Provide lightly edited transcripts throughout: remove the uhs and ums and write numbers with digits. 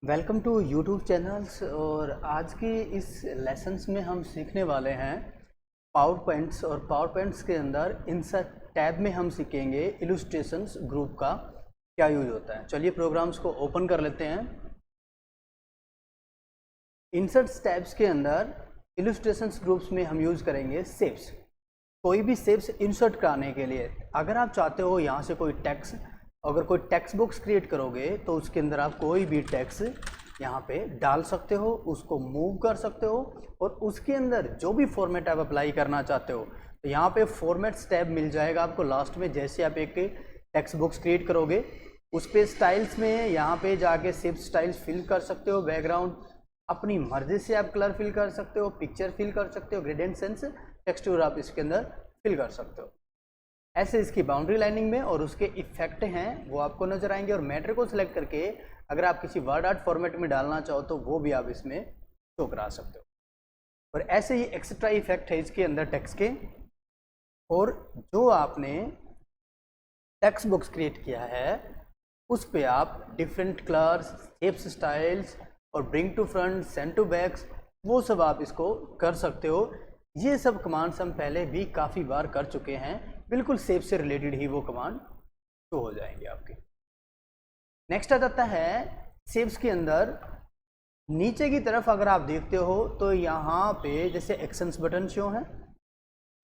Welcome to YouTube channels. और आज की इस लेसन्स में हम सीखने वाले हैं पावर पॉइंट्स। और पावर पॉइंट्स के अंदर इंसर्ट टैब में हम सीखेंगे इलस्ट्रेशंस ग्रुप का क्या यूज होता है। चलिए प्रोग्राम्स को ओपन कर लेते हैं। इंसर्ट टैब्स के अंदर इलस्ट्रेशंस ग्रुप्स में हम यूज़ करेंगे शेप्स। कोई भी शेप्स इंसर्ट कराने के लिए अगर आप चाहते हो यहाँ से कोई टेक्स्ट, अगर कोई टेक्स्ट बॉक्स क्रिएट करोगे तो उसके अंदर आप कोई भी टेक्स्ट यहाँ पे डाल सकते हो, उसको मूव कर सकते हो और उसके अंदर जो भी फॉर्मेट आप अप्लाई करना चाहते हो तो यहाँ पे फॉर्मेट्स टैब मिल जाएगा आपको लास्ट में। जैसे आप एक टेक्स्ट बॉक्स क्रिएट करोगे उस पे स्टाइल्स में यहाँ पे जाके शेप स्टाइल्स फिल कर सकते हो, बैकग्राउंड अपनी मर्जी से आप कलर फिल कर सकते हो, पिक्चर फिल कर सकते हो, ग्रेडियंट सेंस टेक्सचर आप इसके अंदर फिल कर सकते हो। ऐसे इसकी बाउंड्री लाइनिंग में और उसके इफेक्ट हैं वो आपको नजर आएंगे। और मैटर को सिलेक्ट करके अगर आप किसी वर्ड आर्ट फॉर्मेट में डालना चाहो तो वो भी आप इसमें शो करा सकते हो। और ऐसे ही एक्स्ट्रा इफेक्ट है इसके अंदर टेक्स्ट के। और जो आपने टेक्स्ट बॉक्स क्रिएट किया है उस पे आप डिफरेंट कलर्स, शेप्स, स्टाइल्स और bring to front, send to backs वो सब आप इसको कर सकते हो। ये सब कमांड्स हम पहले भी काफ़ी बार कर चुके हैं, बिल्कुल शेप से रिलेटेड ही वो कमांड शो हो जाएंगे आपके। नेक्स्ट आ जाता है शेप्स के अंदर नीचे की तरफ अगर आप देखते हो तो यहाँ पे जैसे एक्शंस बटन शो हैं,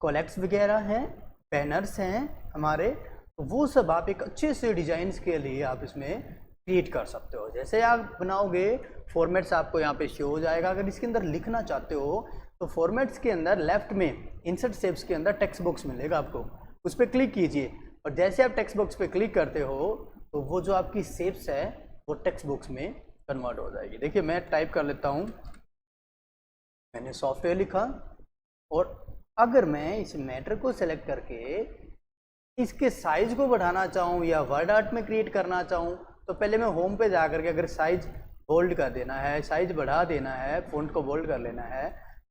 कॉलेक्ट्स वगैरह हैं, बैनर्स हैं हमारे, तो वो सब आप एक अच्छे से डिजाइन्स के लिए आप इसमें क्रिएट कर सकते हो। जैसे आप बनाओगे फॉर्मेट्स आपको यहाँ पे शो हो जाएगा। अगर इसके अंदर लिखना चाहते हो तो फॉर्मेट्स के अंदर लेफ्ट में इंसर्ट शेप्स के अंदर टेक्स्ट बॉक्स मिलेगा आपको, उस पर क्लिक कीजिए और जैसे आप टेक्स्ट बॉक्स पे क्लिक करते हो तो वो जो आपकी शेप्स है वो टेक्स्ट बॉक्स में कन्वर्ट हो जाएगी। देखिए मैं टाइप कर लेता हूँ, मैंने सॉफ्टवेयर लिखा और अगर मैं इस मैटर को सेलेक्ट करके इसके साइज को बढ़ाना चाहूँ या वर्ड आर्ट में क्रिएट करना चाहूँ तो पहले मैं होम पे जा करके अगर साइज बोल्ड कर देना है, साइज बढ़ा देना है, फ़ॉन्ट को बोल्ड कर लेना है,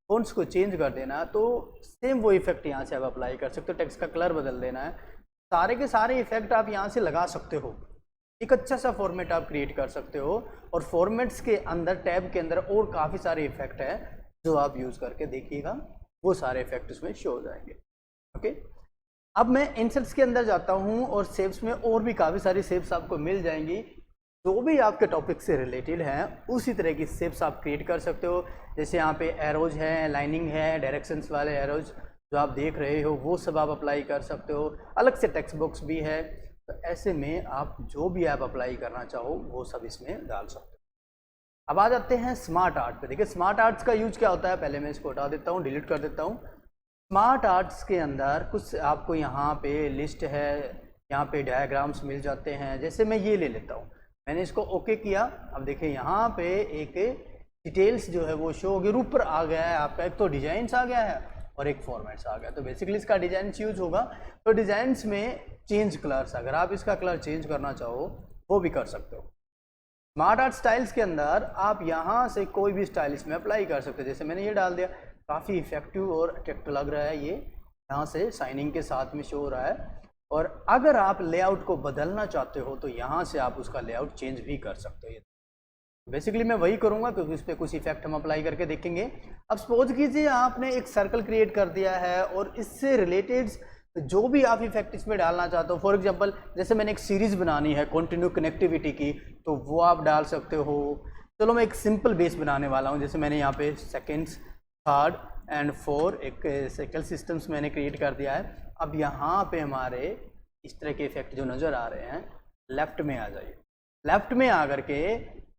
फ़ॉन्ट्स को चेंज कर देना, तो सेम वो इफेक्ट यहाँ से आप अप्लाई कर सकते हो। टेक्स्ट का कलर बदल देना है, सारे के सारे इफेक्ट आप यहाँ से लगा सकते हो। एक अच्छा सा फॉर्मेट आप क्रिएट कर सकते हो। और फॉर्मेट्स के अंदर टैब के अंदर और काफ़ी सारे इफेक्ट है जो आप यूज़ करके देखिएगा, वो सारे इफेक्ट उसमें शो हो जाएंगे। ओके, अब मैं इंसर्ट्स के अंदर जाता हूँ और शेप्स में और भी काफ़ी सारी शेप्स आपको मिल जाएंगी जो भी आपके टॉपिक से रिलेटेड हैं। उसी तरह की शेप्स आप क्रिएट कर सकते हो। जैसे यहाँ पे एरोज है, लाइनिंग है, डायरेक्शंस वाले एरोज जो आप देख रहे हो वो सब आप अप्लाई कर सकते हो। अलग से टेक्स्ट बॉक्स भी है, तो ऐसे में आप जो भी आप अप्लाई करना चाहो वो सब इसमें डाल सकते हो। अब आ जाते हैं स्मार्ट आर्ट पे। देखिए स्मार्ट आर्ट्स का यूज क्या होता है, पहले मैं इसको हटा देता हूँ, डिलीट कर देता हूँ। स्मार्ट आर्ट्स के अंदर कुछ आपको यहाँ पे लिस्ट है, यहाँ पे डायग्राम्स मिल जाते हैं। जैसे मैं ये ले लेता हूँ, मैंने इसको ओके किया। अब देखिए यहाँ पे एक डिटेल्स जो है वो शो होगी, ऊपर आ गया है आपका, एक तो डिजाइन्स आ गया है और एक फॉर्मेट्स आ गया। तो बेसिकली इसका डिजाइन्स यूज होगा। तो डिजाइन्स में चेंज कलर्स, अगर आप इसका कलर चेंज करना चाहो वो भी कर सकते हो। स्मार्ट आर्ट स्टाइल्स के अंदर आप यहाँ से कोई भी स्टाइल इसमें अप्लाई कर सकते हो। जैसे मैंने ये डाल दिया, काफ़ी इफेक्टिव और अट्रैक्टिव लग रहा है, ये यहाँ से शाइनिंग के साथ में शो हो रहा है। और अगर आप लेआउट को बदलना चाहते हो तो यहाँ से आप उसका लेआउट चेंज भी कर सकते हो। बेसिकली मैं वही करूँगा क्योंकि उस पर कुछ इफेक्ट हम अप्लाई करके देखेंगे। अब सपोज कीजिए आपने एक सर्कल क्रिएट कर दिया है और इससे रिलेटेड जो भी आप इफेक्ट इसमें डालना चाहते हो, फॉर एग्जांपल जैसे मैंने एक सीरीज़ बनानी है कंटिन्यू कनेक्टिविटी की, तो वो आप डाल सकते हो। चलो मैं एक सिंपल बेस बनाने वाला हूँ। जैसे मैंने यहाँ पे सेकेंड्स, थर्ड एंड फोर एक साइकिल सिस्टम्स मैंने क्रिएट कर दिया है। अब यहाँ पे हमारे इस तरह के इफेक्ट जो नज़र आ रहे हैं, लेफ्ट में आ जाइए। लेफ्ट में आकर के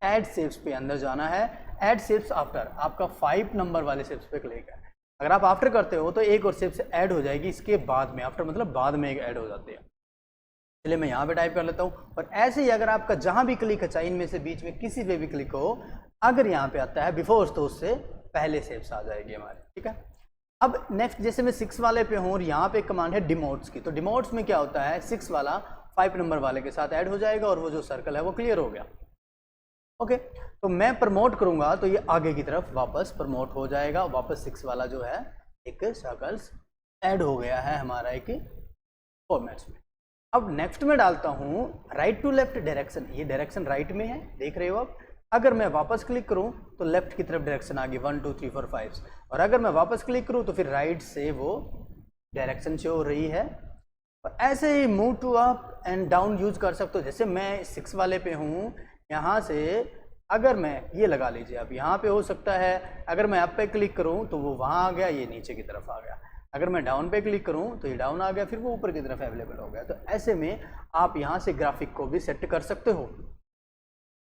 ऐड शेप्स पे अंदर जाना है। ऐड शेप्स आफ्टर, आपका 5 नंबर वाले शेप्स पे क्लिक है। अगर आप आफ्टर करते हो तो एक और शेप से ऐड हो जाएगी, इसके बाद में, आफ्टर मतलब बाद में एक ऐड हो जाती है। चलिए मैं यहाँ पे टाइप कर लेता हूँ। और ऐसे ही अगर आपका जहाँ भी क्लिक है, चाहे इनमें से बीच में किसी पे भी क्लिक हो, अगर यहाँ पे आता है बिफोर तो उससे पहले शेप्स आ जाएगी हमारे। ठीक है, अब नेक्स्ट जैसे मैं 6 वाले पे हूँ और यहाँ पे कमांड है डिमोट्स की। तो डिमोट्स में क्या होता है, 6 वाला 5 नंबर वाले के साथ ऐड हो जाएगा और वो जो सर्कल है वो क्लियर हो गया। ओके, तो मैं प्रमोट करूंगा तो ये आगे की तरफ वापस प्रमोट हो जाएगा। वापस 6 वाला जो है एक सर्कल्स ऐड हो गया है हमारा एक फॉर्मेट्स में। अब नेक्स्ट में डालता हूँ राइट टू लेफ्ट डायरेक्शन। ये डायरेक्शन राइट में है, देख रहे हो आप, अगर मैं वापस क्लिक करूं तो लेफ्ट की तरफ डायरेक्शन आ गई 1 2 3 4 5, और अगर मैं वापस क्लिक करूं तो फिर राइट से वो डायरेक्शन शो हो रही है। और ऐसे ही move to up and down use कर सकते हो। जैसे मैं 6 वाले पे हूँ, यहाँ से अगर मैं ये लगा लीजिए, अब यहाँ पे हो सकता है अगर मैं अप पे क्लिक करूँ तो वो वहाँ आ गया, ये नीचे की तरफ आ गया। अगर मैं डाउन पे क्लिक करूँ तो ये डाउन आ गया, फिर वो ऊपर की तरफ अवेलेबल हो गया। तो ऐसे में आप यहाँ से ग्राफिक को भी सेट कर सकते हो।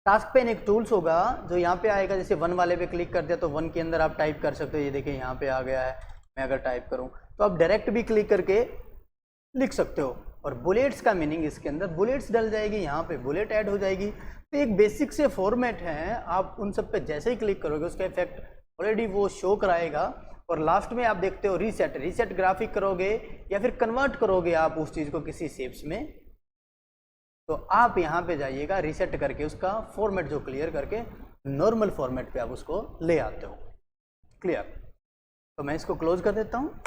टास्क पेन एक टूल्स होगा जो यहाँ पे आएगा, जैसे 1 वाले पे क्लिक कर दिया तो 1 के अंदर आप टाइप कर सकते हो। ये देखिए यहाँ पे आ गया है, मैं अगर टाइप करूँ तो आप डायरेक्ट भी क्लिक करके लिख सकते हो। और बुलेट्स का मीनिंग इसके अंदर बुलेट्स डल जाएगी, यहाँ पे बुलेट ऐड हो जाएगी। तो एक बेसिक से फॉर्मेट है, आप उन सब पे जैसे ही क्लिक करोगे उसका इफेक्ट ऑलरेडी वो शो कराएगा। और लास्ट में आप देखते हो रीसेट ग्राफिक करोगे या फिर कन्वर्ट करोगे आप उस चीज़ को किसी शेप्स में, तो आप यहाँ पे जाइएगा रीसेट करके उसका फॉर्मेट जो क्लियर करके नॉर्मल फॉर्मेट पे आप उसको ले आते हो। क्लियर? तो मैं इसको क्लोज कर देता हूँ।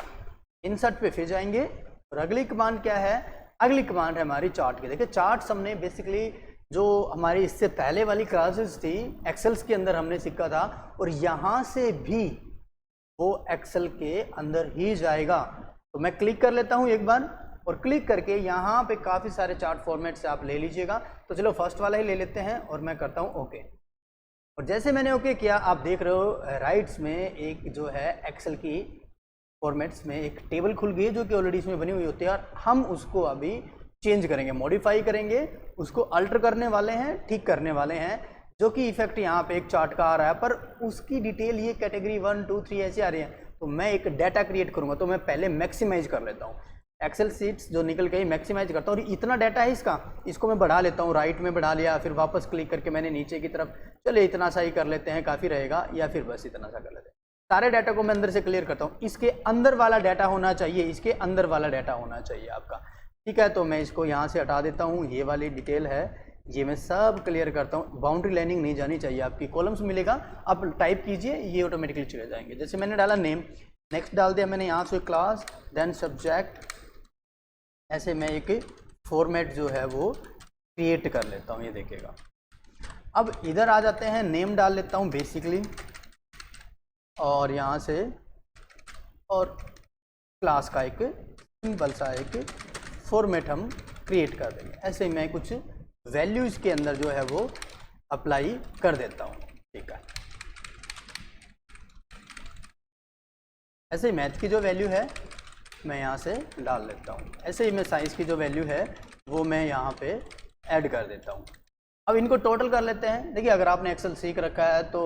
इंसर्ट पे फिर जाएंगे और अगली कमांड क्या है? अगली कमांड है हमारी चार्ट की। देखिए चार्ट्स हमने बेसिकली जो हमारी इससे पहले वाली क्लासेस थी एक्सेल्स के अंदर हमने सीखा था, और यहाँ से भी वो एक्सेल के अंदर ही जाएगा। तो मैं क्लिक कर लेता हूँ एक बार, और क्लिक करके यहाँ पे काफ़ी सारे चार्ट फॉर्मेट से आप ले लीजिएगा। तो चलो फर्स्ट वाला ही ले लेते हैं और मैं करता हूँ ओके। और जैसे मैंने ओके किया, आप देख रहे हो राइट्स में एक जो है एक्सेल की फॉर्मेट्स में एक टेबल खुल गई है जो कि ऑलरेडी इसमें बनी हुई होती है, और हम उसको अभी चेंज करेंगे, मॉडिफाई करेंगे, उसको अल्टर करने वाले हैं, ठीक करने वाले हैं। जो कि इफेक्ट यहाँ पे एक चार्ट का आ रहा है, पर उसकी डिटेल ये कैटेगरी 1 2 3 ऐसे आ रही है। तो मैं एक डाटा क्रिएट करूँगा, तो मैं पहले मैक्सिमाइज कर लेता हूँ। एक्सेल सीट्स जो निकल गई मैक्सिमाइज करता हूँ, और इतना डाटा है इसका, इसको मैं बढ़ा लेता हूँ, राइट में बढ़ा लिया, फिर वापस क्लिक करके मैंने नीचे की तरफ, चलिए इतना सा ही कर लेते हैं, काफ़ी रहेगा, या फिर बस इतना सा कर लेते हैं। सारे डाटा को मैं अंदर से क्लियर करता हूँ। इसके अंदर वाला डाटा होना चाहिए, इसके अंदर वाला डाटा होना चाहिए आपका। ठीक है, तो मैं इसको यहाँ से हटा देता हूँ। ये वाली डिटेल है, ये मैं सब क्लियर करता हूँ। बाउंड्री लाइनिंग नहीं जानी चाहिए आपकी। कॉलम्स मिलेगा, आप टाइप कीजिए, ये ऑटोमेटिकली चले जाएंगे। जैसे मैंने डाला नेम, नेक्स्ट डाल दिया मैंने यहाँ से क्लास, देन सब्जेक्ट। ऐसे मैं एक फॉर्मेट जो है वो क्रिएट कर लेता हूँ, ये देखिएगा। अब इधर आ जाते हैं, नेम डाल लेता हूँ बेसिकली, और यहाँ से और क्लास का एक सिंपल सा एक फॉर्मेट हम क्रिएट कर देंगे। ऐसे ही मैं कुछ वैल्यूज़ के अंदर जो है वो अप्लाई कर देता हूँ। ठीक है, ऐसे ही मैथ की जो वैल्यू है मैं यहाँ से डाल लेता हूँ। ऐसे ही मैं साइंस की जो वैल्यू है वो मैं यहाँ पे ऐड कर देता हूँ। अब इनको टोटल कर लेते हैं। देखिए अगर आपने एक्सेल सीख रखा है तो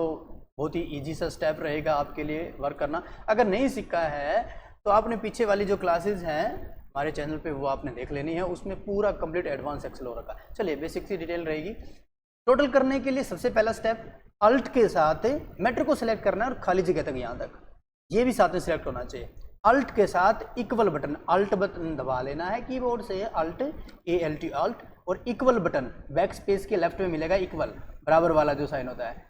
बहुत ही इजी सा स्टेप रहेगा आपके लिए वर्क करना। अगर नहीं सीखा है तो आपने पीछे वाली जो क्लासेस हैं हमारे चैनल पे वो आपने देख लेनी है, उसमें पूरा कंप्लीट एडवांस एक्सेल हो रखा है। चलिए बेसिक सी डिटेल रहेगी। टोटल करने के लिए सबसे पहला स्टेप अल्ट के साथ मैट्रिक को सिलेक्ट करना है और खाली जगह तक यहाँ तक ये भी साथ में सिलेक्ट होना चाहिए। अल्ट के साथ इक्वल बटन, अल्ट बटन दबा लेना है कीबोर्ड से, अल्ट ALT अल्ट, और इक्वल बटन बैक स्पेस के लेफ्ट में मिलेगा इक्वल बराबर वाला जो साइन होता है,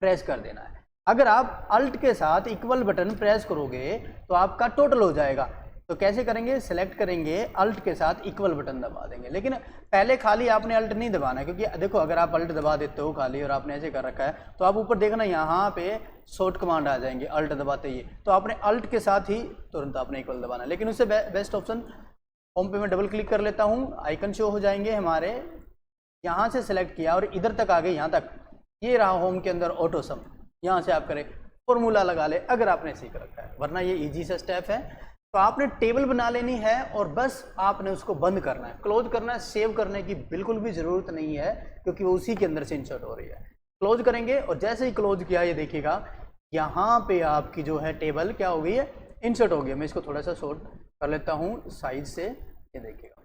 प्रेस कर देना है। अगर आप अल्ट के साथ इक्वल बटन प्रेस करोगे तो आपका टोटल हो जाएगा। तो कैसे करेंगे? सेलेक्ट करेंगे, अल्ट के साथ इक्वल बटन दबा देंगे। लेकिन पहले खाली आपने अल्ट नहीं दबाना है, क्योंकि देखो अगर आप अल्ट दबा देते हो खाली और आपने ऐसे कर रखा है तो आप ऊपर देखना यहाँ पे शॉर्ट कमांड आ जाएंगे अल्ट दबाते ही। तो आपने अल्ट के साथ ही तुरंत आपने इक्वल दबाना है। लेकिन उससे बेस्ट ऑप्शन, होम पे मैं डबल क्लिक कर लेता हूँ, आइकन शो हो जाएंगे हमारे। यहाँ से सेलेक्ट किया और इधर तक आ गए, यहाँ तक, ये रहा होम के अंदर ऑटो सम। यहाँ से आप करें फॉर्मूला लगा ले अगर आपने सीख रखा है, वरना ये इजी सा स्टेप है। तो आपने टेबल बना लेनी है और बस आपने उसको बंद करना है, क्लोज करना है। सेव करने की बिल्कुल भी ज़रूरत नहीं है क्योंकि वो उसी के अंदर से इंसर्ट हो रही है। क्लोज करेंगे और जैसे ही क्लोज किया ये देखिएगा यहाँ पे आपकी जो है टेबल क्या हो गई है, इंसर्ट हो गया। मैं इसको थोड़ा सा शॉर्ट कर लेता हूँ साइज से, ये देखिएगा,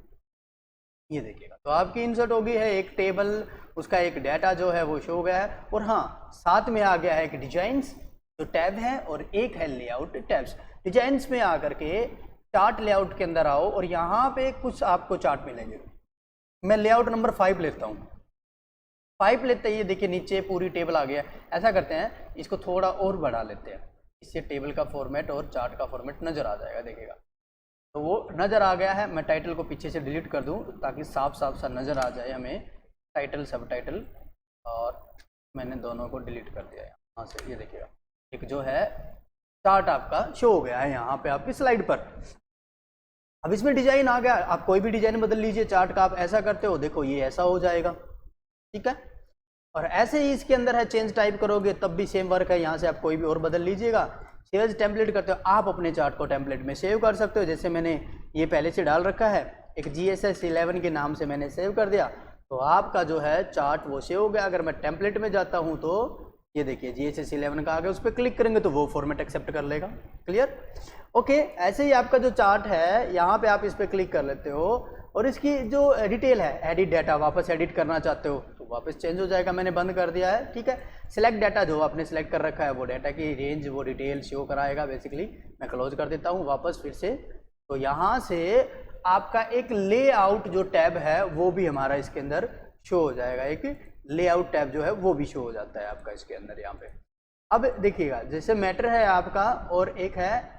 ये देखिएगा। तो आपकी इंसर्ट हो गई है एक टेबल, उसका एक डाटा जो है वो शो हो गया है। और हाँ, साथ में आ गया है एक डिजाइन्स जो टैब है और एक है लेआउट टैब्स। डिजाइन्स में आकर के चार्ट लेआउट के अंदर आओ और यहाँ पे कुछ आपको चार्ट मिलेंगे। मैं लेआउट नंबर 5 लेता हूँ। 5 लेते ही देखिए नीचे पूरी टेबल आ गया। ऐसा करते हैं, इसको थोड़ा और बढ़ा लेते हैं, इससे टेबल का फॉर्मेट और चार्ट का फॉर्मेट नज़र आ जाएगा। देखिएगा तो वो नज़र आ गया है। मैं टाइटल को पीछे से डिलीट कर दूँ ताकि साफ साफ सा नज़र आ जाए हमें टाइटल सब टाइटल। और मैंने दोनों को डिलीट कर दिया यहाँ से, ये देखिएगा एक जो है चार्ट आपका शो हो गया है यहाँ पे आपकी स्लाइड पर। अब इसमें डिजाइन आ गया, आप कोई भी डिजाइन बदल लीजिए चार्ट का, आप ऐसा करते हो देखो ये ऐसा हो जाएगा, ठीक है। और ऐसे ही इसके अंदर है चेंज टाइप करोगे तब भी सेम वर्क है, यहाँ से आप कोई भी और बदल लीजिएगा। सेव एज टेम्पलेट करते हो, आप अपने चार्ट को टेम्पलेट में सेव कर सकते हो। जैसे मैंने ये पहले से डाल रखा है, एक GSS 11 के नाम से मैंने सेव कर दिया, तो आपका जो है चार्ट वो सेव हो गया। अगर मैं टेम्पलेट में जाता हूँ तो ये देखिए GSS 11 का आ गया, उस पर क्लिक करेंगे तो वो फॉर्मेट एक्सेप्ट कर लेगा। क्लियर? ओके, ऐसे ही आपका जो चार्ट है यहाँ पे आप इस पर क्लिक कर लेते हो और इसकी जो डिटेल है, एडिट डाटा, वापस एडिट करना चाहते हो तो वापस चेंज हो जाएगा, मैंने बंद कर दिया है, ठीक है। सिलेक्ट डाटा, जो आपने सिलेक्ट कर रखा है वो डाटा की रेंज, वो डिटेल शो कराएगा बेसिकली। मैं क्लोज कर देता हूँ वापस फिर से, तो यहाँ से आपका एक लेआउट जो टैब है वो भी हमारा इसके अंदर शो हो जाएगा, एक लेआउट टैब जो है वो भी शो हो जाता है आपका इसके अंदर यहाँ पे। अब देखिएगा जैसे मैटर है आपका और एक है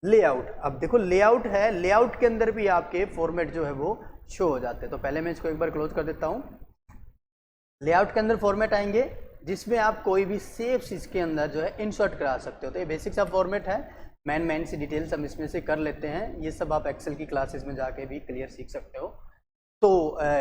लेआउट। अब देखो लेआउट है, लेआउट के अंदर भी आपके फॉर्मेट जो है वो शो हो जाते हैं। तो पहले मैं इसको एक बार क्लोज कर देता हूँ। लेआउट के अंदर फॉर्मेट आएंगे जिसमें आप कोई भी शेप्स इसके अंदर जो है इंसर्ट करा सकते हो। तो ये बेसिक सा फॉर्मेट है, मैन सी डिटेल्स हम इसमें से कर लेते हैं, ये सब आप एक्सेल की क्लासेस में जाके भी क्लियर सीख सकते हो। तो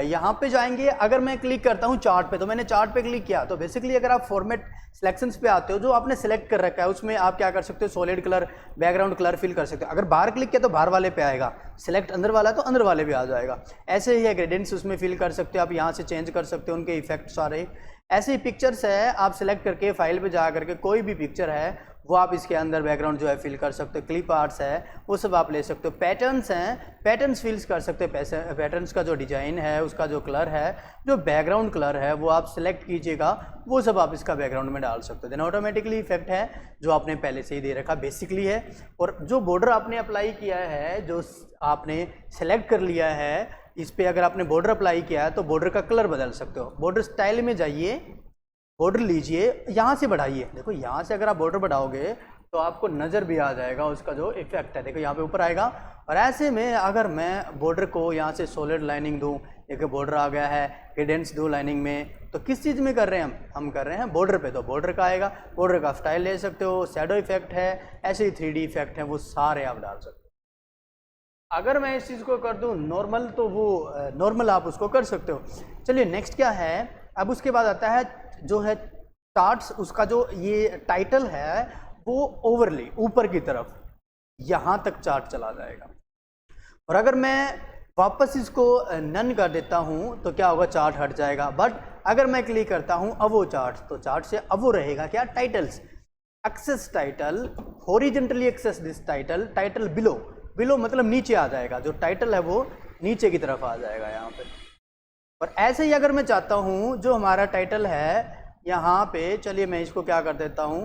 यहाँ पे जाएंगे, अगर मैं क्लिक करता हूँ चार्ट पे, तो मैंने चार्ट पे क्लिक किया, तो बेसिकली अगर आप फॉर्मेट सिलेक्शंस पे आते हो, जो आपने सेलेक्ट कर रखा है उसमें आप क्या कर सकते हो, solid colour, background colour fill कर सकते हो। अगर बाहर क्लिक किया तो बाहर वाले पे आएगा, सिलेक्ट अंदर वाला तो अंदर वाले भी आ जाएगा। ऐसे ही है ग्रेडियंट्स उसमें फिल कर सकते हो, आप यहाँ से चेंज कर सकते हो उनके इफेक्ट सारे। ऐसे ही पिक्चर्स है, आप सिलेक्ट करके फाइल पे जा करके कोई भी पिक्चर है वो आप इसके अंदर बैकग्राउंड जो है फिल कर सकते हो। क्लिप आर्ट्स है वो सब आप ले सकते हो। पैटर्न्स हैं, पैटर्न्स फिल्स कर सकते हो। पैटर्न्स का जो डिजाइन है, उसका जो कलर है, जो बैकग्राउंड कलर है वो आप सिलेक्ट कीजिएगा, वो सब आप इसका बैकग्राउंड में डाल सकते हो। देन ऑटोमेटिकली इफेक्ट है जो आपने पहले से ही दे रखा बेसिकली है। और जो बॉर्डर आपने अप्लाई किया है, जो आपने सेलेक्ट कर लिया है, इस पर अगर आपने बॉर्डर अप्लाई किया है तो बॉर्डर का कलर बदल सकते हो। बॉर्डर स्टाइल में जाइए, बॉर्डर लीजिए, यहाँ से बढ़ाइए। देखो यहाँ से अगर आप बॉर्डर बढ़ाओगे तो आपको नज़र भी आ जाएगा उसका जो इफेक्ट है, देखो यहाँ पे ऊपर आएगा। और ऐसे में अगर मैं बॉर्डर को यहाँ से सॉलिड लाइनिंग दूँ, एक बॉर्डर आ गया है, ग्रेडियंट्स दूँ लाइनिंग में, तो किस चीज़ में कर रहे हैं हम कर रहे हैं बॉर्डर पे, तो बॉर्डर का आएगा। बॉर्डर का स्टाइल ले सकते हो, शैडो इफेक्ट है, ऐसे ही 3D इफेक्ट है, वो सारे आप डाल सकते हो। अगर मैं इस चीज़ को कर दूँ नॉर्मल, तो वो नॉर्मल आप उसको कर सकते हो। चलिए नेक्स्ट क्या है, अब उसके बाद आता है जो है चार्ट्स, उसका जो ये टाइटल है वो ओवरली ऊपर की तरफ यहाँ तक चार्ट चला जाएगा। और अगर मैं वापस इसको नन कर देता हूँ तो क्या होगा, चार्ट हट जाएगा। बट अगर मैं क्लिक करता हूँ अब वो चार्ट, तो चार्ट से अब वो रहेगा क्या, titles. Axis title, horizontally axis this title, title below, below मतलब नीचे आ जाएगा, जो टाइटल है वो नीचे की तरफ आ जाएगा यहाँ पे। और ऐसे ही अगर मैं चाहता हूँ जो हमारा टाइटल है यहाँ पे, चलिए मैं इसको क्या कर देता हूँ,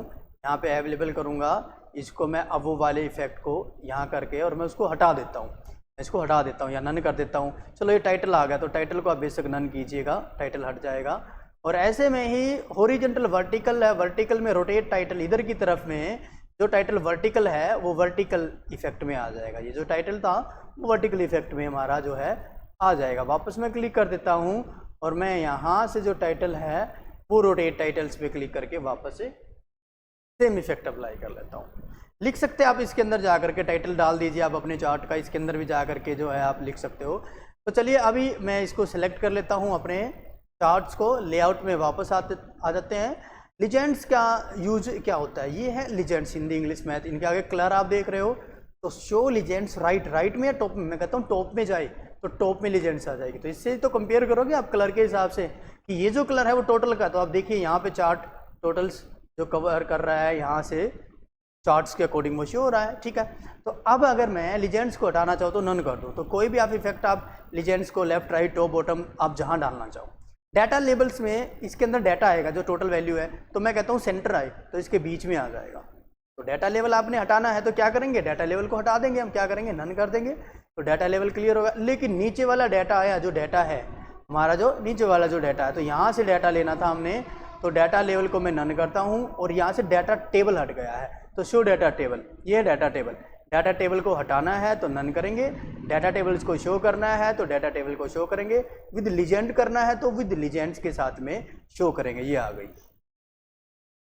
यहाँ पे अवेलेबल करूँगा, इसको मैं अब वो वाले इफेक्ट को यहाँ करके और मैं उसको हटा देता हूँ, इसको हटा देता हूँ या नन कर देता हूँ। चलो ये टाइटल आ गया, तो टाइटल को आप बेशक नन कीजिएगा, टाइटल हट जाएगा। और ऐसे में ही हॉरिजॉन्टल वर्टिकल है, वर्टिकल में रोटेट टाइटल इधर की तरफ में, जो टाइटल वर्टिकल है वो वर्टिकल इफेक्ट में आ जाएगा। ये जो टाइटल था वो वर्टिकल इफेक्ट में हमारा जो है आ जाएगा। वापस मैं क्लिक कर देता हूँ और मैं यहाँ से जो टाइटल है वो रोटेट टाइटल्स पे क्लिक करके वापस से सेम इफेक्ट अप्लाई कर लेता हूँ। लिख सकते हैं आप इसके अंदर जा करके, टाइटल डाल दीजिए आप अपने चार्ट का, इसके अंदर भी जा करके जो है आप लिख सकते हो। तो चलिए अभी मैं इसको सिलेक्ट कर लेता हूँ अपने चार्ट्स को, लेआउट में वापस आ जाते हैं। लीजेंड्स का यूज क्या होता है, ये है लीजेंड्स, हिंदी इंग्लिश मैथ। इनके आगे कलर आप देख रहे हो, तो शो लीजेंड्स राइट में या टॉप में, मैं कहता हूँ टॉप में जाए तो टॉप में लीजेंड्स आ जाएगी। तो इससे तो कंपेयर करोगे आप कलर के हिसाब से कि ये जो कलर है वो टोटल का, तो आप देखिए यहाँ पे चार्ट टोटल्स जो कवर कर रहा है यहाँ से चार्ट्स के अकॉर्डिंग वो शो हो रहा है, ठीक है। तो अब अगर मैं लीजेंड्स को हटाना चाहूँ तो नन कर दूँ, तो कोई भी आप इफेक्ट आप लीजेंड्स को लेफ्ट राइट टॉप बॉटम आप जहाँ डालना चाहो। डाटा लेबल्स में इसके अंदर डाटा आएगा जो टोटल वैल्यू है, तो मैं कहता हूँ सेंटर आए तो इसके बीच में आ जाएगा। तो डाटा लेवल आपने हटाना है तो क्या करेंगे, डाटा लेवल को हटा देंगे, हम क्या करेंगे नन कर देंगे, तो डाटा लेवल क्लियर होगा। लेकिन नीचे वाला डाटा आया, जो डाटा है हमारा, जो नीचे वाला जो डाटा है, तो यहाँ से डाटा लेना था हमने, तो डाटा लेवल को मैं नन करता हूँ और यहाँ से डाटा टेबल हट गया है, तो शो डाटा टेबल, ये है डाटा टेबल। डाटा टेबल को हटाना है तो नन करेंगे, डाटा टेबल्स को शो करना है तो डाटा टेबल को शो करेंगे, विद लीजेंड करना है तो विद लीजेंड्स के साथ में शो करेंगे। ये आ गई।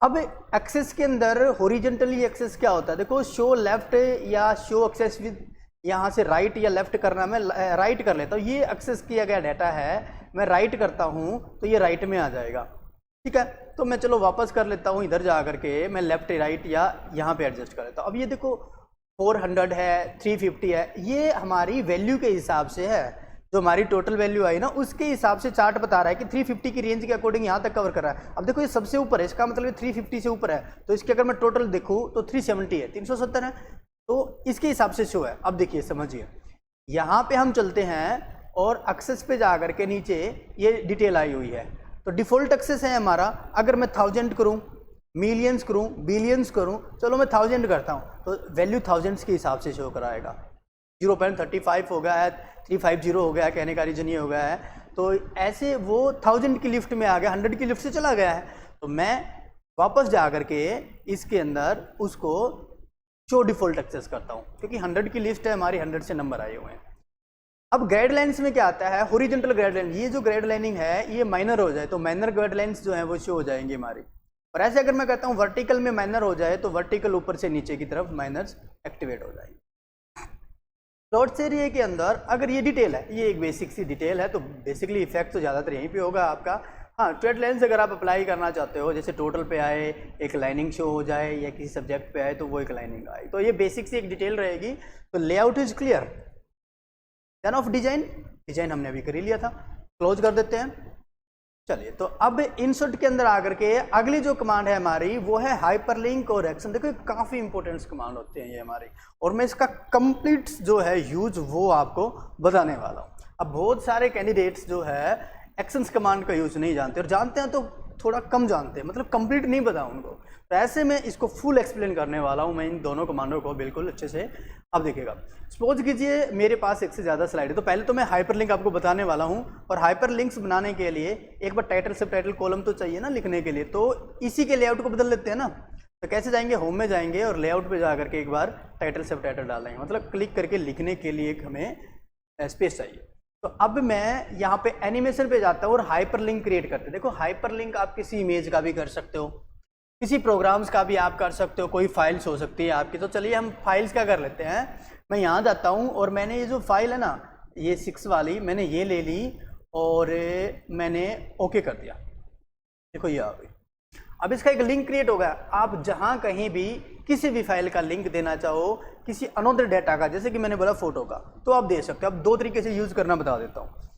अब एक्सेस के अंदर हॉरिजॉन्टली एक्सेस क्या होता है, देखो शो लेफ्ट या शो एक्सेस विद, यहाँ से राइट या लेफ्ट करना, मैं राइट कर लेता हूँ, ये एक्सेस किया गया डाटा है, मैं राइट करता हूँ तो ये राइट में आ जाएगा, ठीक है। तो मैं चलो वापस कर लेता हूँ, इधर जा करके मैं लेफ्ट राइट या यहाँ पे एडजस्ट कर लेता हूँ। अब ये देखो 400 है, 350 है, ये हमारी वैल्यू के हिसाब से है, जो हमारी टोटल वैल्यू आई ना उसके हिसाब से चार्ट बता रहा है कि 350 की रेंज के अकॉर्डिंग यहाँ तक कवर कर रहा है। अब देखो ये सबसे ऊपर है, इसका मतलब 350 से ऊपर है, तो इसके अगर मैं टोटल देखूँ तो 370 है, 370 है, तो इसके हिसाब से शो है। अब देखिए समझिए, यहाँ पे हम चलते हैं और एक्सेस पे जा करके नीचे ये डिटेल आई हुई है, तो डिफ़ॉल्ट एक्सेस है हमारा। अगर मैं 1000 करूँ, मिलियंस करूँ, बिलियंस करूँ, चलो मैं 1000 करता हूँ तो वैल्यू थाउजेंड्स के हिसाब से शो कराएगा। 0.35 हो गया है, 350 हो गया है, कहने का रीजन ये हो गया है। तो ऐसे वो 1000 की लिफ्ट में आ गया, 100 की लिफ्ट से चला गया है, तो मैं वापस जा करके इसके अंदर उसको शो डिफ़ॉल्ट एक्सेस करता हूँ, क्योंकि 100 की लिस्ट है हमारी, 100 से नंबर आए हुए हैं। अब गाइडलाइंस में क्या आता है, हॉरिजॉन्टल गाइडलाइन, ये जो गाइडलाइनिंग है ये माइनर हो जाए तो माइनर गाइडलाइंस जो है वो शो हो जाएंगी हमारी। और ऐसे अगर मैं कहता हूँ वर्टिकल में माइनर हो जाए तो वर्टिकल ऊपर से नीचे की तरफ माइनर्स एक्टिवेट हो जाएंगे। प्लॉट्स एरिया के अंदर अगर ये डिटेल है, ये एक बेसिक सी डिटेल है, तो बेसिकली इफेक्ट तो ज़्यादातर यहीं पे होगा आपका। हाँ, ट्रेड लाइन्स अगर आप अप्लाई करना चाहते हो, जैसे टोटल पे आए एक लाइनिंग शो हो जाए या किसी सब्जेक्ट पे आए तो वो एक लाइनिंग आए, तो ये बेसिक सी एक डिटेल रहेगी। तो layout is clear. Then of design, design हमने अभी कर ही लिया था, क्लोज कर देते हैं। चलिए, तो अब इंसर्ट के अंदर आकर के अगली जो कमांड है हमारी वो है हाइपरलिंक और एक्शन। देखो काफ़ी इंपॉर्टेंट कमांड होते हैं ये हमारे, और मैं इसका कंप्लीट जो है यूज वो आपको बताने वाला हूँ। अब बहुत सारे कैंडिडेट्स जो है एक्शंस कमांड का यूज नहीं जानते, और जानते हैं तो थोड़ा कम जानते हैं, मतलब कंप्लीट नहीं पता उनको। तो ऐसे में इसको फुल एक्सप्लेन करने वाला हूँ मैं इन दोनों कमांडों को बिल्कुल अच्छे से। अब देखिएगा, सपोज कीजिए मेरे पास एक से ज़्यादा स्लाइड है, तो पहले तो मैं हाइपरलिंक आपको बताने वाला हूँ, और हाइपरलिंक्स बनाने के लिए एक बार टाइटल सब टाइटल कॉलम तो चाहिए ना लिखने के लिए, तो इसी के लेआउट को बदल लेते हैं ना। तो कैसे जाएंगे, होम में जाएंगे और लेआउट पे जा करके एक बार टाइटल सब टाइटल डालेंगे, मतलब क्लिक करके लिखने के लिए एक हमें स्पेस चाहिए। तो अब मैं यहाँ पे एनिमेशन पे जाता हूँ और हाइपरलिंक क्रिएट करते हैं। देखो हाइपरलिंक आप किसी इमेज का भी कर सकते हो, किसी प्रोग्राम्स का भी आप कर सकते हो, कोई फाइल्स हो सकती है आपकी। तो चलिए हम फाइल्स का कर लेते हैं। मैं यहाँ जाता हूँ और मैंने ये जो फाइल है ना, ये 6 वाली मैंने ये ले ली और मैंने ओके कर दिया। देखो ये आ गई। अब इसका एक लिंक क्रिएट होगा। आप जहाँ कहीं भी किसी भी फाइल का लिंक देना चाहो, किसी अनदर डेटा का, जैसे कि मैंने बोला फोटो का, तो आप दे सकते हो। अब 2 तरीके से यूज करना बता देता हूँ।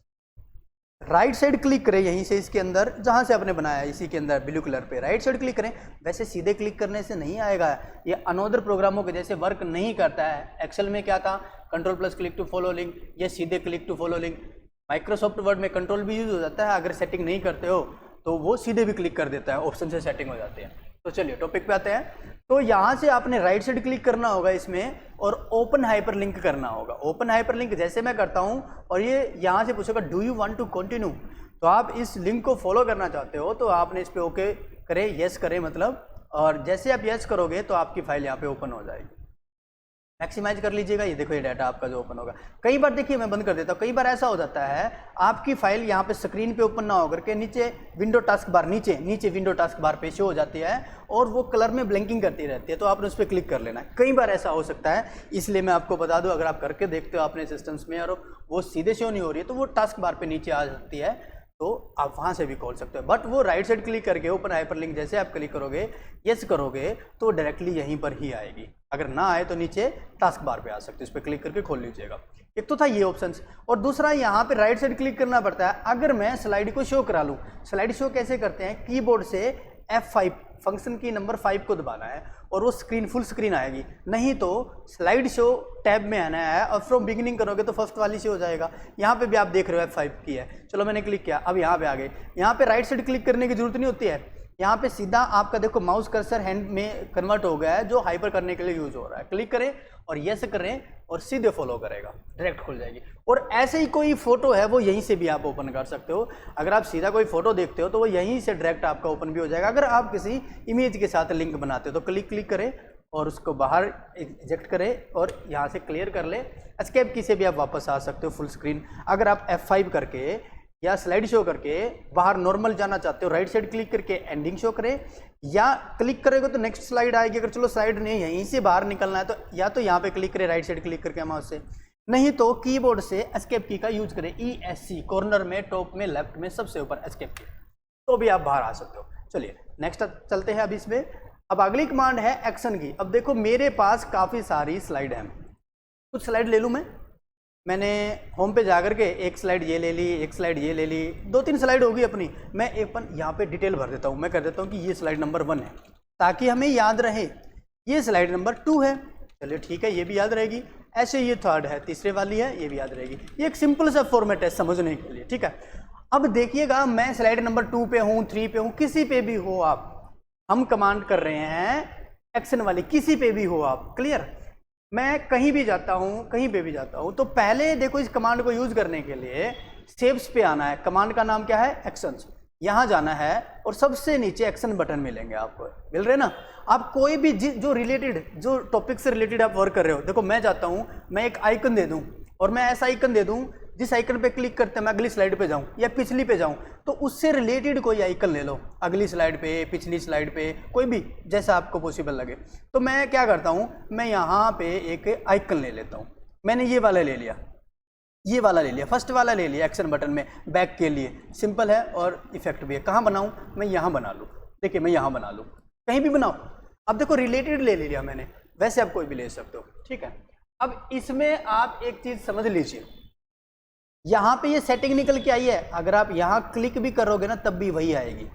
राइट साइड क्लिक करें यहीं से, इसके अंदर जहाँ से आपने बनाया इसी के अंदर ब्लू कलर पे राइट साइड क्लिक करें। वैसे सीधे क्लिक करने से नहीं आएगा, ये अनदर प्रोग्रामों के जैसे वर्क नहीं करता है। एक्सेल में क्या था, control plus click to follow link, ये सीधे click to follow link. Microsoft Word में कंट्रोल भी यूज हो जाता है, अगर सेटिंग नहीं करते हो तो वो सीधे भी क्लिक कर देता है, ऑप्शन से सेटिंग हो जाती है। तो चलिए टॉपिक पे आते हैं। तो यहाँ से आपने राइट साइड क्लिक करना होगा इसमें और ओपन हाइपरलिंक करना होगा। ओपन हाइपरलिंक जैसे मैं करता हूँ और ये यहाँ से पूछेगा do you want to continue, तो आप इस लिंक को फॉलो करना चाहते हो तो आपने इस पर ओके करें, यस करें मतलब, और जैसे आप यस करोगे तो आपकी फाइल यहाँ पे ओपन हो जाएगी। मैक्सिमाइज कर लीजिएगा, ये देखो ये डाटा आपका जो ओपन होगा। कई बार देखिए मैं बंद कर देता हूँ, कई बार ऐसा हो जाता है आपकी फाइल यहाँ पे स्क्रीन पे ओपन ना होकर के नीचे विंडो टास्क बार, नीचे विंडो टास्क बार पे शो हो जाती है और वो कलर में ब्लिंकिंग करती रहती है, तो आपने उस पर क्लिक कर लेना है। कई बार ऐसा हो सकता है, इसलिए मैं आपको बता दूँ, अगर आप करके देखते हो अपने सिस्टम्स में और वो सीधे शो नहीं हो रही है तो वो टास्क बार पर नीचे आ सकती है, तो आप वहाँ से भी खोल सकते हो। बट वो राइट साइड क्लिक करके ओपन हाइपरलिंक जैसे आप क्लिक करोगे, यस करोगे तो डायरेक्टली यहीं पर ही आएगी। अगर ना आए तो नीचे टास्क बार पे आ सकते हो, इस पर क्लिक करके खोल लीजिएगा। एक तो था ये ऑप्शंस, और दूसरा यहाँ पे राइट साइड क्लिक करना पड़ता है अगर मैं स्लाइड को शो करा लूँ। स्लाइड शो कैसे करते हैं, कीबोर्ड से F5 फंक्शन की नंबर 5 को दबाना है और वो स्क्रीन फुल स्क्रीन आएगी, नहीं तो स्लाइड शो टैब में आना है और फ्रॉम बिगिनिंग करोगे तो फर्स्ट वाली से हो जाएगा। यहाँ पे भी आप देख रहे हो F5 की है, चलो मैंने क्लिक किया, अब यहाँ पे आ गए। यहाँ पे राइट साइड क्लिक करने की जरूरत नहीं होती है, यहाँ पे सीधा आपका देखो माउस कर्सर हैंड में कन्वर्ट हो गया है जो हाइपर करने के लिए यूज हो रहा है। क्लिक करें और यस करें और सीधे फॉलो करेगा, डायरेक्ट खुल जाएगी। और ऐसे ही कोई फोटो है वो यहीं से भी आप ओपन कर सकते हो। अगर आप सीधा कोई फोटो देखते हो तो वो यहीं से डायरेक्ट आपका ओपन भी हो जाएगा। अगर आप किसी इमेज के साथ लिंक बनाते हो तो क्लिक करें और उसको बाहर इजेक्ट करें और यहाँ से क्लियर कर ले। एस्केप की से भी आप वापस आ सकते हो फुल स्क्रीन। अगर आप F5 करके या स्लाइड शो करके बाहर नॉर्मल जाना चाहते हो राइट साइड क्लिक करके एंडिंग शो करे, या क्लिक करेगा तो नेक्स्ट स्लाइड आएगी। अगर चलो स्लाइड नहीं यहीं से बाहर निकलना है तो या तो यहाँ पे क्लिक करे राइट साइड क्लिक करके माउस से, नहीं तो कीबोर्ड से एस्केप की का यूज करें, ESC कॉर्नर में टॉप में लेफ्ट में सबसे ऊपर एस्केप की, तो भी आप बाहर आ सकते हो। चलिए नेक्स्ट चलते हैं अब इसमें। अब अगली कमांड है एक्शन की। अब देखो मेरे पास काफ़ी सारी स्लाइड हैं, कुछ स्लाइड ले लूँ मैंने होम पे जाकर के एक स्लाइड ये ले ली, एक स्लाइड ये ले ली, 2-3 स्लाइड होगी अपनी। मैं एक पन यहाँ पे डिटेल भर देता हूँ, मैं कर देता हूँ कि ये स्लाइड नंबर 1 है ताकि हमें याद रहे। ये स्लाइड नंबर 2 है, चलिए ठीक है ये भी याद रहेगी। ऐसे ये 3rd है, तीसरे वाली है, ये भी याद रहेगी। ये एक सिंपल सा फॉर्मेट है समझने के लिए, ठीक है। अब देखिएगा मैं स्लाइड नंबर 2 पे हूँ, 3 पे हूँ, किसी पे भी हो आप, हम कमांड कर रहे हैं एक्शन वाली, किसी पे भी हो आप, क्लियर। मैं कहीं भी जाता हूं, कहीं पे भी जाता हूं, तो पहले देखो इस कमांड को यूज करने के लिए शेप्स पे आना है। कमांड का नाम क्या है? एक्शंस। यहां जाना है और सबसे नीचे एक्शन बटन मिलेंगे आपको, मिल रहे ना। आप कोई भी जो रिलेटेड, जो टॉपिक से रिलेटेड आप वर्क कर रहे हो, देखो मैं जाता हूं, मैं एक आइकन दे दूं और मैं ऐसा आइकन दे दूं जिस आइकन पे क्लिक करते मैं अगली स्लाइड पे जाऊं या पिछली पे जाऊं, तो उससे रिलेटेड कोई आइकन ले लो, अगली स्लाइड पे, पिछली स्लाइड पे, कोई भी जैसा आपको पॉसिबल लगे। तो मैं क्या करता हूं, मैं यहाँ पे एक आइकन ले लेता हूं। मैंने ये वाला ले लिया, ये वाला ले लिया, फर्स्ट वाला ले लिया एक्शन बटन में, बैक के लिए सिंपल है और इफेक्ट भी है। कहाँ बनाऊं? मैं यहाँ बना लूँ, देखिए मैं यहाँ बना लूँ, कहीं भी बनाओ। अब देखो रिलेटेड ले लिया मैंने, वैसे आप कोई भी ले सकते हो, ठीक है। अब इसमें आप एक चीज समझ लीजिए, यहाँ पे ये सेटिंग निकल के आई है, अगर आप यहाँ क्लिक भी करोगे ना तब भी वही आएगी,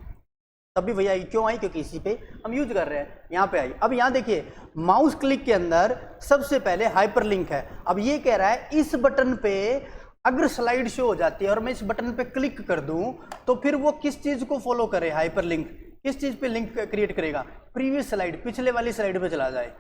तब भी वही आएगी। क्यों आई? क्योंकि इसी पे हम यूज कर रहे हैं, यहाँ पे आई। अब यहाँ देखिए माउस क्लिक के अंदर सबसे पहले हाइपरलिंक है। अब ये कह रहा है इस बटन पे अगर स्लाइड शो हो जाती है और मैं इस बटन पे क्लिक कर दूं तो फिर वो किस चीज को फॉलो करे? हाइपरलिंक किस चीज पे लिंक क्रिएट करेगा? प्रीवियस स्लाइड, पिछले वाली स्लाइड पे चला जाए,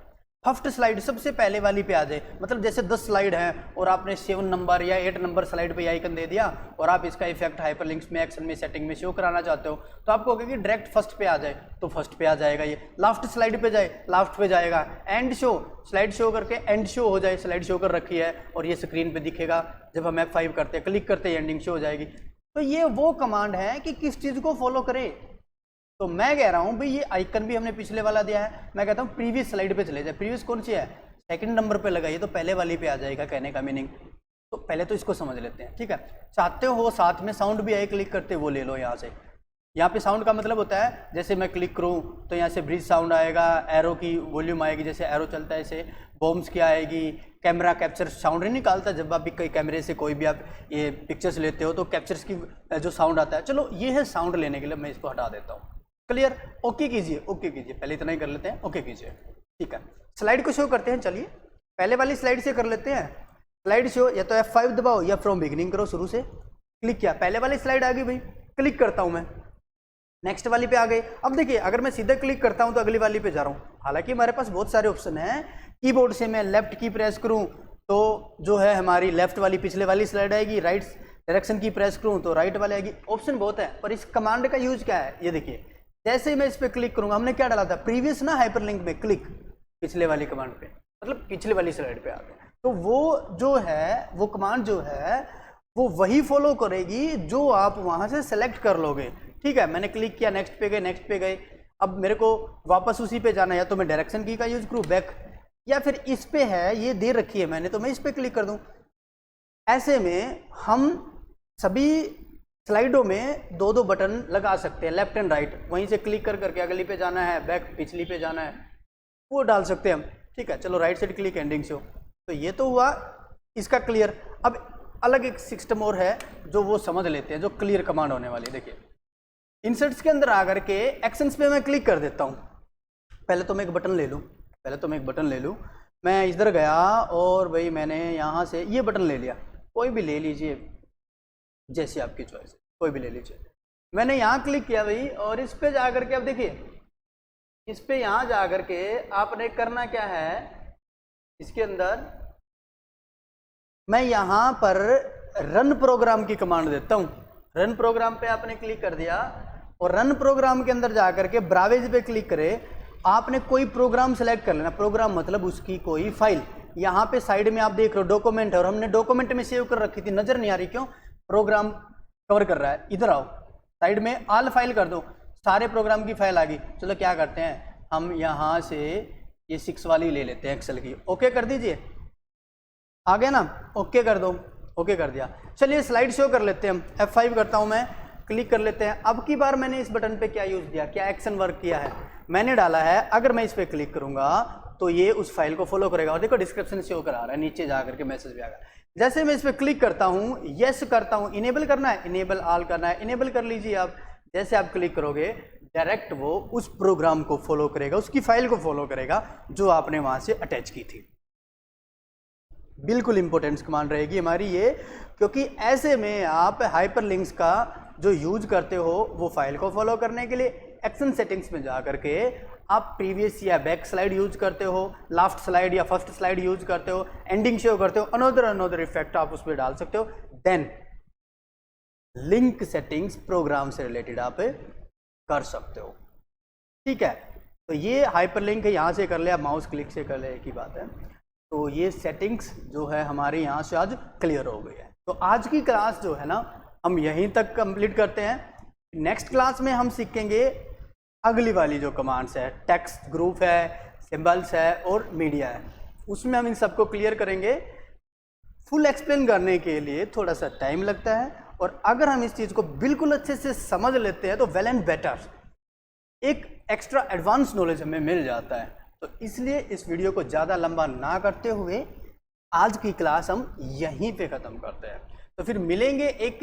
फर्स्ट स्लाइड सबसे पहले वाली पे आ जाए। मतलब जैसे 10 स्लाइड हैं और आपने 7 नंबर या 8 नंबर स्लाइड पे आइकन दे दिया और आप इसका इफेक्ट हाइपरलिंक्स में, एक्शन में, सेटिंग में शो कराना चाहते हो, तो आपको कहेगा कि डायरेक्ट फर्स्ट पे आ जाए, तो फर्स्ट पे आ जाएगा। ये लास्ट स्लाइड पे जाए, लास्ट पे जाएगा। एंड शो, स्लाइड शो करके एंड शो हो जाए, स्लाइड शो कर रखी है और ये स्क्रीन पे दिखेगा। जब हम F5 करते हैं, क्लिक करते हैं, एंडिंग शो हो जाएगी। तो ये वो कमांड है कि किस चीज को फॉलो करे। तो मैं कह रहा हूं भाई ये आइकन भी हमने पिछले वाला दिया है, मैं कहता हूं प्रीवियस स्लाइड पे चले जाए। प्रीवियस कौन सी है? सेकंड नंबर पे लगाइए तो पहले वाली पे आ जाएगा, कहने का मीनिंग। तो पहले तो इसको समझ लेते हैं, ठीक है। चाहते हो साथ में साउंड भी आए, क्लिक करते वो ले लो यहाँ से। यहाँ पे साउंड का मतलब होता है जैसे मैं क्लिक करूँ तो यहाँ से ब्रिज साउंड आएगा, एरो की वॉल्यूम आएगी, जैसे एरो चलता है ऐसे बॉम्ब्स की आएगी। कैमरा कैप्चर साउंड नहीं निकालता, जब आप भी कई कैमरे से कोई भी आप ये पिक्चर्स लेते हो तो कैप्चर्स की जो साउंड आता है। चलो ये है साउंड लेने के लिए, मैं इसको हटा देता हूँ। क्लियर? ओके कीजिए, ओके कीजिए, पहले इतना ही कर लेते हैं, ओके कीजिए, ठीक है। स्लाइड को शो करते हैं, चलिए पहले वाली स्लाइड से कर लेते हैं। स्लाइड शो या तो F5 दबाओ या फ्रॉम बिगिनिंग करो, शुरू से। क्लिक किया, पहले वाली स्लाइड आ गई भाई, क्लिक करता हूं मैं, नेक्स्ट वाली पे आ गई। अब देखिए अगर मैं सीधे क्लिक करता हूं तो अगली वाली पे जा रहा हूं। हालांकि हमारे पास बहुत सारे ऑप्शन हैं, कीबोर्ड से मैं लेफ्ट की प्रेस करूं तो जो है हमारी लेफ्ट वाली पिछले वाली स्लाइड आएगी, राइट डायरेक्शन की प्रेस करूं तो राइट वाली आएगी। ऑप्शन बहुत है, पर इस कमांड का यूज क्या है ये देखिए। जैसे ही मैं इस पे क्लिक करूंगा, हमने क्या डाला था प्रीवियस ना, हाइपरलिंक में क्लिक, पिछले वाली कमांड पे, मतलब पिछले वाली स्लाइड पे आ गए। तो वो जो है, वो कमांड जो है वो वही फॉलो करेगी जो आप वहां से सेलेक्ट कर लोगे, ठीक है। मैंने क्लिक किया, नेक्स्ट पे गए, नेक्स्ट पे गए। अब मेरे को वापस उसी पे जाना है, या तो मैं डायरेक्शन की का यूज करूँ बैक, या फिर इस पे है ये दे रखी है मैंने तो मैं इस पे क्लिक कर दूं। ऐसे में हम सभी स्लाइडों में 2-2 बटन लगा सकते हैं, लेफ्ट एंड राइट। वहीं से क्लिक कर करके अगली पे जाना है, बैक पिछली पे जाना है, वो डाल सकते हैं हम, ठीक है। चलो right side click, ending show, तो ये तो हुआ इसका क्लियर। अब अलग एक सिस्टम और है जो वो समझ लेते हैं, जो क्लियर कमांड होने वाली। देखिए इंसर्ट्स के अंदर आकर के एक्शंस पे मैं क्लिक कर देता हूँ। पहले तो मैं एक बटन ले लूँ, मैं इधर गया और भाई मैंने यहाँ से ये बटन ले लिया, कोई भी ले लीजिए जैसी आपकी चॉइस है, कोई भी ले लीजिए। मैंने यहाँ क्लिक किया भाई और इस पे जा करके अब देखिए, इस पे यहाँ जा करके आपने करना क्या है, इसके अंदर मैं यहाँ पर रन प्रोग्राम की कमांड देता हूँ। रन प्रोग्राम पे आपने क्लिक कर दिया और रन प्रोग्राम के अंदर जा करके ब्राउज पे क्लिक करे। आपने कोई प्रोग्राम सेलेक्ट कर लेना, प्रोग्राम मतलब उसकी कोई फाइल। यहाँ पे साइड में आप देख रहे हो डॉक्यूमेंट है और हमने डॉक्यूमेंट में सेव कर रखी थी, नजर नहीं आ रही क्यों? प्रोग्राम कवर कर रहा है। इधर आओ, साइड में ऑल फाइल कर दो, सारे प्रोग्राम की फाइल आ गई। चलो क्या करते हैं, हम यहाँ से ये 6 वाली ले लेते हैं एक्सेल की। ओके कर दीजिए, आ गया ना, ओके कर दो, ओके कर दिया। चलिए स्लाइड शो कर लेते हैं हम, F5 करता हूँ मैं, क्लिक कर लेते हैं। अब की बार मैंने इस बटन पे क्या यूज़ किया, क्या एक्शन वर्क किया है, मैंने डाला है अगर मैं इस पर क्लिक करूँगा तो ये उस फाइल को फॉलो करेगा। और देखो डिस्क्रिप्शन शो करा रहा है, नीचे जा करके मैसेज भी आएगा। जैसे मैं इस पर क्लिक करता हूँ, यस करता हूँ, इनेबल करना है, इनेबल ऑल करना है, इनेबल कर लीजिए आप। जैसे आप क्लिक करोगे डायरेक्ट वो उस प्रोग्राम को फॉलो करेगा, उसकी फाइल को फॉलो करेगा जो आपने वहाँ से अटैच की थी। बिल्कुल इंपॉर्टेंट कमांड रहेगी हमारी ये, क्योंकि ऐसे में आप हाइपरलिंक्स का जो यूज करते हो वो फाइल को फॉलो करने के लिए एक्शन सेटिंग्स में जा करके आप प्रीवियस या बैक स्लाइड यूज करते हो, लास्ट स्लाइड या फर्स्ट स्लाइड यूज करते हो, एंडिंग शो करते हो, अनदर इफेक्ट आप उसमें डाल सकते हो। देन लिंक सेटिंग्स प्रोग्राम से रिलेटेड आप कर सकते हो, ठीक है। तो ये हाइपरलिंक है, यहाँ से कर ले, आप माउस क्लिक से कर ले, एक ही बात है। तो ये सेटिंग्स जो है हमारे यहाँ से आज क्लियर हो गई है। तो आज की क्लास जो है ना हम यहीं तक कंप्लीट करते हैं। नेक्स्ट क्लास में हम सीखेंगे अगली वाली जो कमांड्स है, टेक्स्ट ग्रुप है, सिंबल्स है और मीडिया है, उसमें हम इन सबको क्लियर करेंगे। फुल एक्सप्लेन करने के लिए थोड़ा सा टाइम लगता है, और अगर हम इस चीज़ को बिल्कुल अच्छे से समझ लेते हैं तो वेल एंड बेटर एक एक्स्ट्रा एडवांस नॉलेज हमें मिल जाता है। तो इसलिए इस वीडियो को ज़्यादा लंबा ना करते हुए आज की क्लास हम यहीं पे ख़त्म करते हैं। तो फिर मिलेंगे एक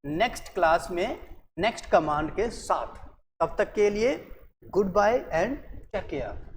नेक्स्ट क्लास में नेक्स्ट कमांड के साथ। तब तक के लिए goodbye and take care.